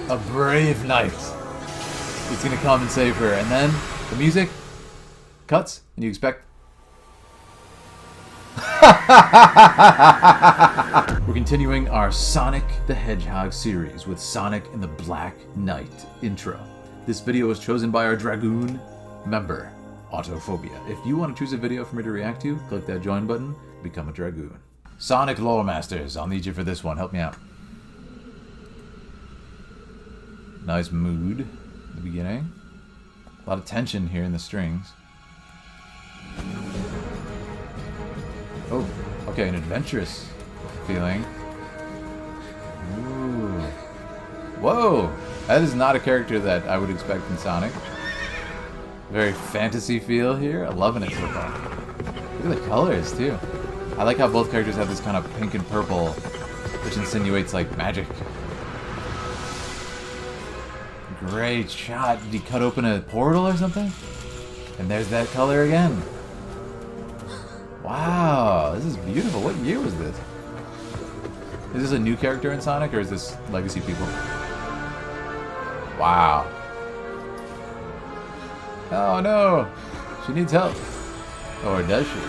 A brave knight is gonna come and save her, and then the music cuts, and you expect. We're continuing our Sonic the Hedgehog series with Sonic and the Black Knight intro. This video was chosen by our Dragoon member, Autophobia. If you want to choose a video for me to react to, click that join button, become a Dragoon. Sonic Lore Masters, I'll need you for this one. Help me out. Nice mood at the beginning. A lot of tension here in the strings. Oh, okay, an adventurous feeling. Ooh. Whoa! That is not a character that I would expect in Sonic. Very fantasy feel here. I'm loving it so far. Look at the colors, too. I like how both characters have this kind of pink and purple, which insinuates, like, magic. Great shot. Did he cut open a portal or something? And there's that color again. Wow, this is beautiful. What year was this? Is this a new character in Sonic, or is this legacy people? Wow. Oh no! She needs help. Or does she?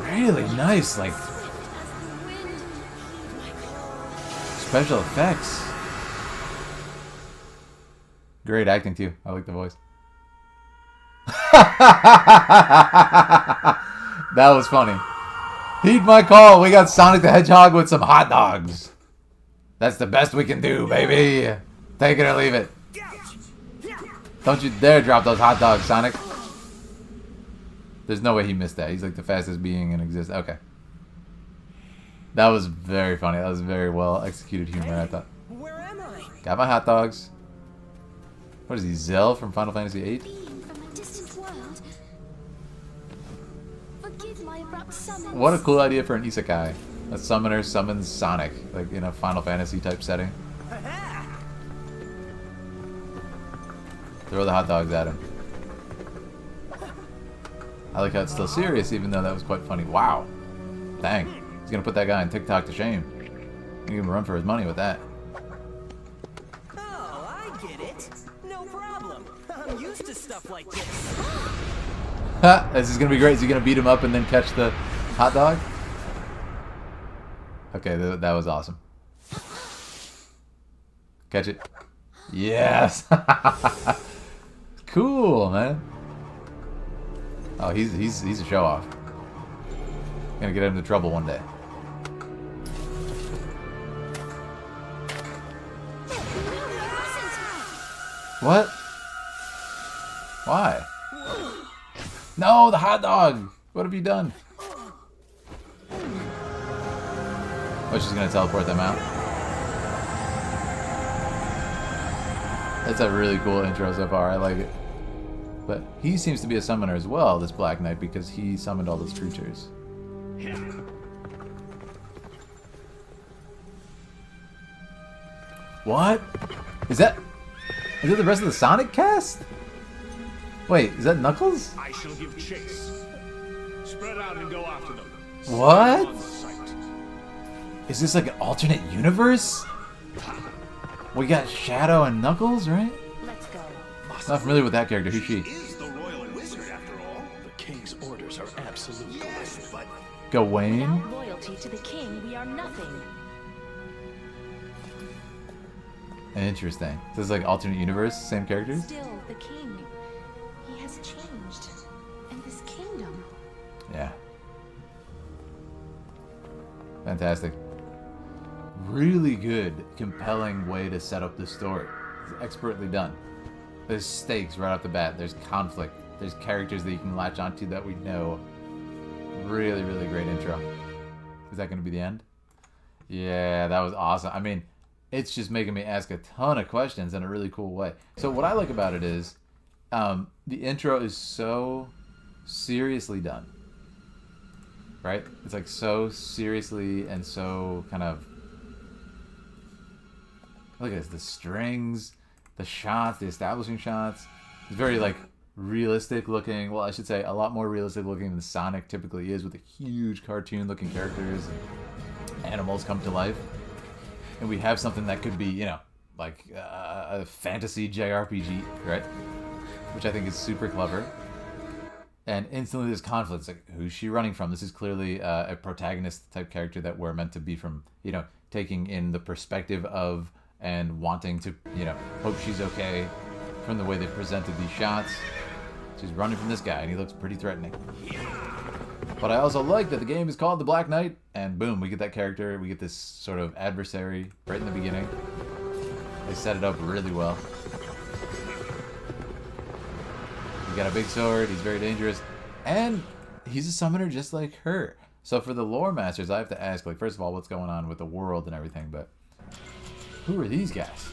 Really nice, like, special effects. Great acting too. I like the voice. That was funny. Heed my call. We got Sonic the Hedgehog with some hot dogs. That's the best we can do, baby. Take it or leave it. Don't you dare drop those hot dogs, Sonic. There's no way he missed that. He's like the fastest being in existence. Okay. That was very funny. That was very well executed humor, I thought. Where am I? Got my hot dogs. What is he, Zell from Final Fantasy VIII? What a cool idea for an isekai. A summoner summons Sonic, like in a Final Fantasy type setting. Throw the hot dogs at him. I like how it's still serious, even though that was quite funny. Wow. Dang. He's gonna put that guy on TikTok to shame. He's gonna run for his money with that. Oh, I get it. No problem. I'm used to stuff like this. Ha! This is gonna be great. Is he gonna beat him up and then catch the hot dog? Okay, that was awesome. Catch it. Yes! Cool, man. Oh, he's a show off. Gonna get him into trouble one day. What? Why? No, the hot dog! What have you done? Oh, she's gonna teleport them out. That's a really cool intro so far. I like it. But he seems to be a summoner as well, this Black Knight, because he summoned all those creatures. What? Is that the rest of the Sonic cast? Wait, is that Knuckles? I shall give chase. Spread out and go after them. What? Is this like an alternate universe? We got Shadow and Knuckles, right? Let's go. Not familiar with that character. Who's she? Is the royal wizard after all? The king's orders are absolute. Yes, but Gawain? Without loyalty to the king, we are nothing. Interesting. This is like alternate universe, same characters? Still, the king. He has changed. And this kingdom. Yeah. Fantastic. Really good, compelling way to set up the story. It's expertly done. There's stakes right off the bat. There's conflict. There's characters that you can latch onto that we know. Really, really great intro. Is that going to be the end? Yeah, that was awesome. I mean, it's just making me ask a ton of questions in a really cool way. So what I like about it is the intro is so seriously done. Right? It's like so seriously and so kind of... Look at this, the strings, the shots, the establishing shots. It's very like realistic looking. Well, I should say a lot more realistic looking than Sonic typically is, with the huge cartoon looking characters and animals come to life. And we have something that could be, you know, like a fantasy JRPG, right? Which I think is super clever. And instantly there's conflict. It's like, who's she running from? This is clearly a protagonist type character that we're meant to be from, you know, taking in the perspective of and wanting to, you know, hope she's okay from the way they presented these shots. She's running from this guy, and he looks pretty threatening. But I also like that the game is called The Black Knight, and boom, we get that character. We get this sort of adversary right in the beginning. They set it up really well. He's got a big sword, he's very dangerous, and he's a summoner just like her. So for the lore masters, I have to ask, like, first of all, what's going on with the world and everything, but who are these guys?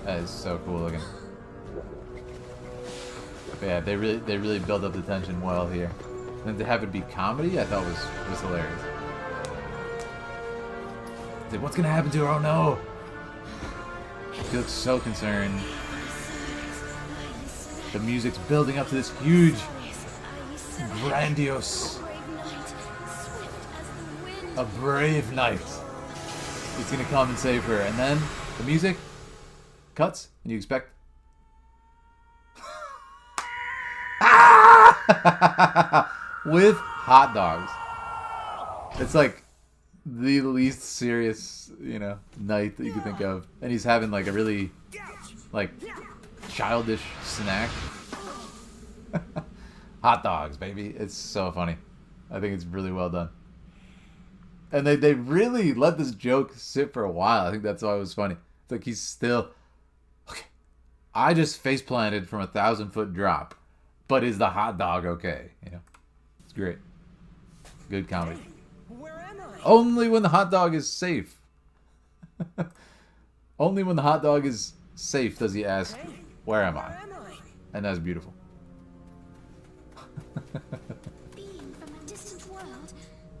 That is so cool looking. But yeah, they really build up the tension well here. And to have it be comedy, I thought was hilarious. It's like, what's gonna happen to her? Oh no! She looks so concerned. The music's building up to this huge, grandiose, a brave knight. He's gonna come and save her, and then the music cuts, and you expect with hot dogs. It's like the least serious, you know, night that you could think of, and he's having like a really like childish snack. Hot dogs, baby. It's so funny. I think it's really well done. And they really let this joke sit for a while. I think that's why it was funny. It's like he's still... Okay, I just face planted from a 1,000-foot drop. But is the hot dog okay? You know, it's great. Good comedy. Hey, where am I? Only when the hot dog is safe. Only when the hot dog is safe does he ask, Hey, where am where I? am I? And that's beautiful. Being from a distant world,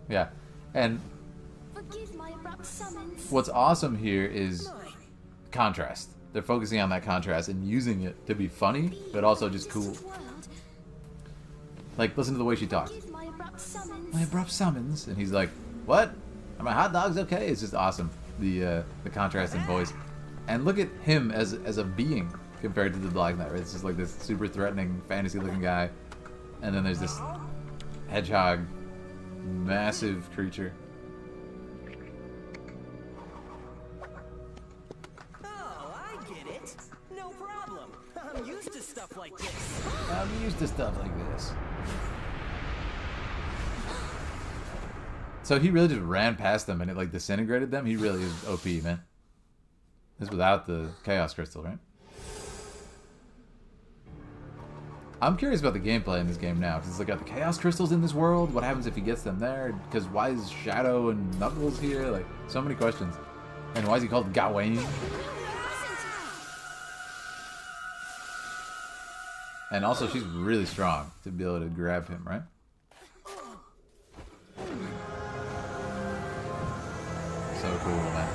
Yeah. And forgive my abrupt summons. what's awesome here is Am I? contrast. They're focusing on that contrast and using it to be funny, but also just cool. Distant world, Like, listen to the way she talks. forgive my abrupt summons. My abrupt summons. And he's like, what? Are my hot dogs okay? It's just awesome. The contrast in voice. And look at him as a being compared to the Black Knight, right? It's just like this super threatening, fantasy-looking guy. And then there's this hedgehog, massive creature. Oh, I get it. No problem. I'm used to stuff like this. I'm used to stuff like this. So he really just ran past them and it like disintegrated them. He really is OP, man. This is without the Chaos Crystal, right? I'm curious about the gameplay in this game now, because it's like, got the Chaos Crystals in this world? What happens if he gets them there? Because why is Shadow and Knuckles here? Like, so many questions. And why is he called Gawain? And also, she's really strong to be able to grab him, right? So cool, man.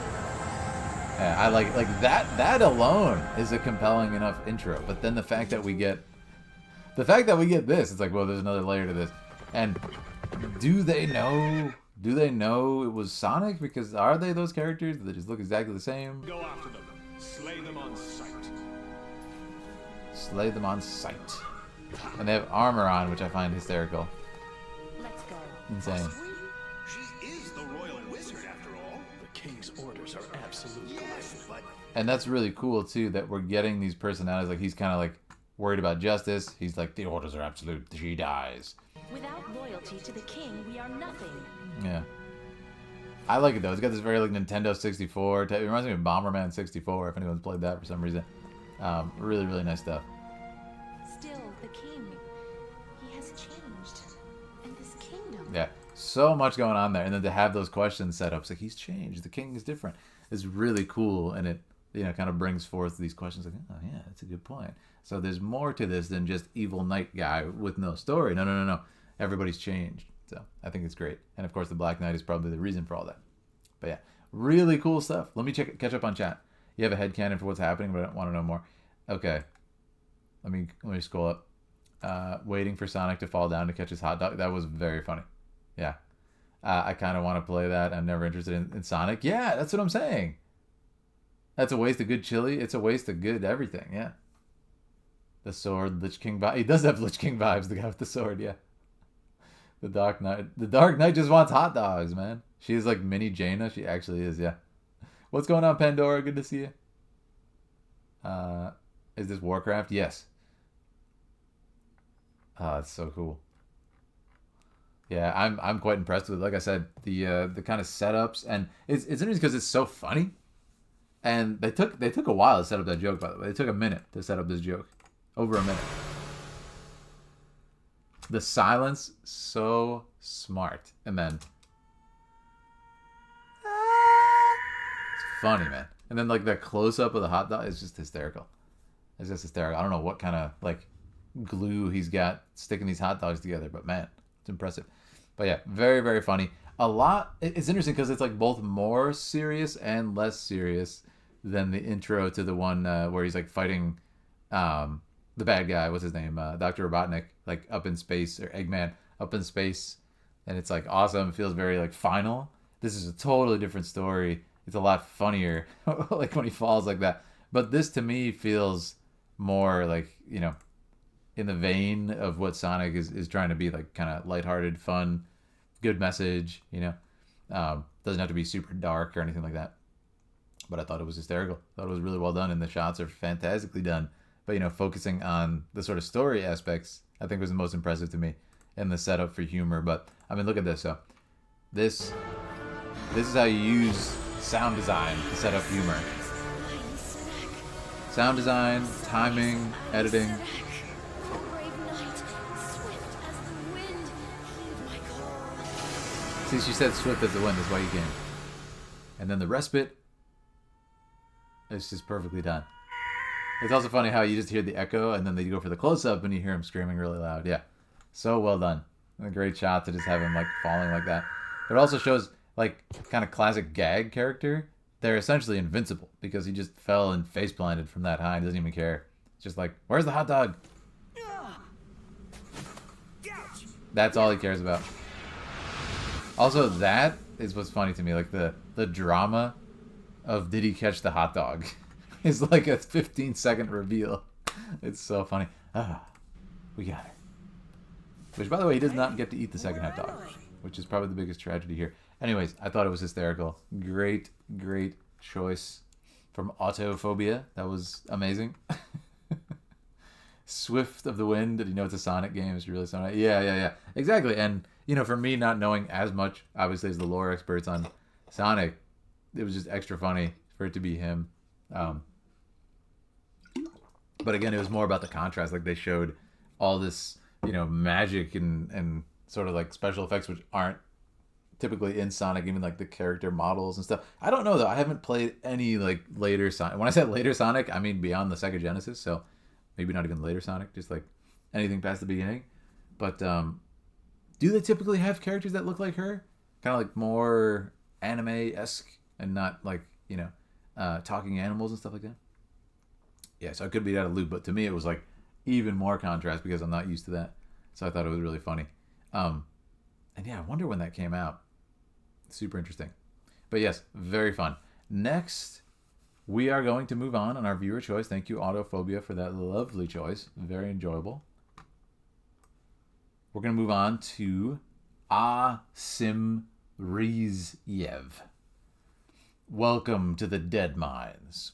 Yeah, I like that. That alone is a compelling enough intro. But then the fact that we get this, it's like, well, there's another layer to this. And do they know? Do they know it was Sonic? Because are they those characters? Do they just look exactly the same? Go after them. Slay them on sight. Slay them on sight. And they have armor on, which I find hysterical. Let's go. Insane. She is the royal wizard, after all. The king's orders are absolute. Yes, but And that's really cool, too, that we're getting these personalities. Like, he's kind of like worried about justice. He's like, the orders are absolute. She dies. Without loyalty to the king, we are nothing. Yeah. I like it, though. It's got this very, like, Nintendo 64. It reminds me of Bomberman 64, if anyone's played that for some reason. Really, really nice stuff. Still, the king, he has changed. And this kingdom. Yeah. So much going on there. And then to have those questions set up, it's like, he's changed. The king is different. It's really cool. And it, you know, kind of brings forth these questions like, oh, yeah, that's a good point. So there's more to this than just evil knight guy with no story. No. Everybody's changed. So I think it's great. And of course, the Black Knight is probably the reason for all that. But yeah, really cool stuff. Let me catch up on chat. You have a headcanon for what's happening, but I want to know more. Okay. let me scroll up. Waiting for Sonic to fall down to catch his hot dog. That was very funny. Yeah. I kind of want to play that. I'm never interested in Sonic. Yeah, that's what I'm saying. That's a waste of good chili. It's a waste of good everything. Yeah. The sword, Lich King vibe. He does have Lich King vibes, the guy with the sword, yeah. The Dark Knight. The Dark Knight just wants hot dogs, man. She's like mini Jaina. She actually is, yeah. What's going on, Pandora? Good to see you. Is this Warcraft? Yes. Oh, it's so cool. Yeah, I'm quite impressed with it. Like I said, the kind of setups, and it's interesting because it's so funny. And they took a while to set up that joke, by the way. They took a minute to set up this joke. Over a minute. The silence, so smart. And then it's funny, man. And then like the close up of the hot dog is just hysterical. It's just hysterical. I don't know what kind of like glue he's got sticking these hot dogs together, but man, it's impressive. But yeah, very, very funny. A lot. It's interesting because it's like both more serious and less serious than the intro to the one where he's like fighting the bad guy. What's his name? Dr. Robotnik, like up in space, or Eggman up in space, and it's like awesome. It feels very like final. This is a totally different story. It's a lot funnier, like when he falls like that. But this to me feels more like, you know, in the vein of what Sonic is trying to be, like kind of lighthearted, fun, good message, you know. Doesn't have to be super dark or anything like that. But I thought it was hysterical. I thought it was really well done, and the shots are fantastically done. But, you know, focusing on the sort of story aspects, I think was the most impressive to me, and the setup for humor. But, I mean, look at this. So, this is how you use sound design to set up humor. Sound design, timing, editing. See, she said swift as the wind, that's why you came. And then the respite, it's just perfectly done. It's also funny how you just hear the echo, and then they go for the close-up, and you hear him screaming really loud. Yeah, so well done. A great shot to just have him like falling like that. But it also shows like kind of classic gag character. They're essentially invincible because he just fell and face planted from that high and doesn't even care. It's just like, where's the hot dog? That's all he cares about. Also, that is what's funny to me. Like the drama of did he catch the hot dog? It's like a 15-second reveal. It's so funny. We got her. Which, by the way, he does not get to eat the second hot dog, which is probably the biggest tragedy here. Anyways, I thought it was hysterical. Great, great choice from Autophobia. That was amazing. Swift of the Wind. Did you know it's a Sonic game? It's really Sonic. Yeah. Exactly. And, you know, for me not knowing as much, obviously, as the lore experts on Sonic, it was just extra funny for it to be him. But again, it was more about the contrast. Like they showed all this, you know, magic and sort of like special effects, which aren't typically in Sonic, even like the character models and stuff. I don't know though. I haven't played any like later Sonic. When I said later Sonic, I mean beyond the Sega Genesis. So maybe not even later Sonic, just like anything past the beginning. But do they typically have characters that look like her? Kind of like more anime-esque and not like, you know, talking animals and stuff like that? Yeah, so I could be out of loop, but to me it was like even more contrast because I'm not used to that. So I thought it was really funny. And yeah, I wonder when that came out. Super interesting. But yes, very fun. Next, we are going to move on our viewer choice. Thank you, Autophobia, for that lovely choice. Very enjoyable. We're going to move on to Asim Rizyev. Welcome to the Dead Mines.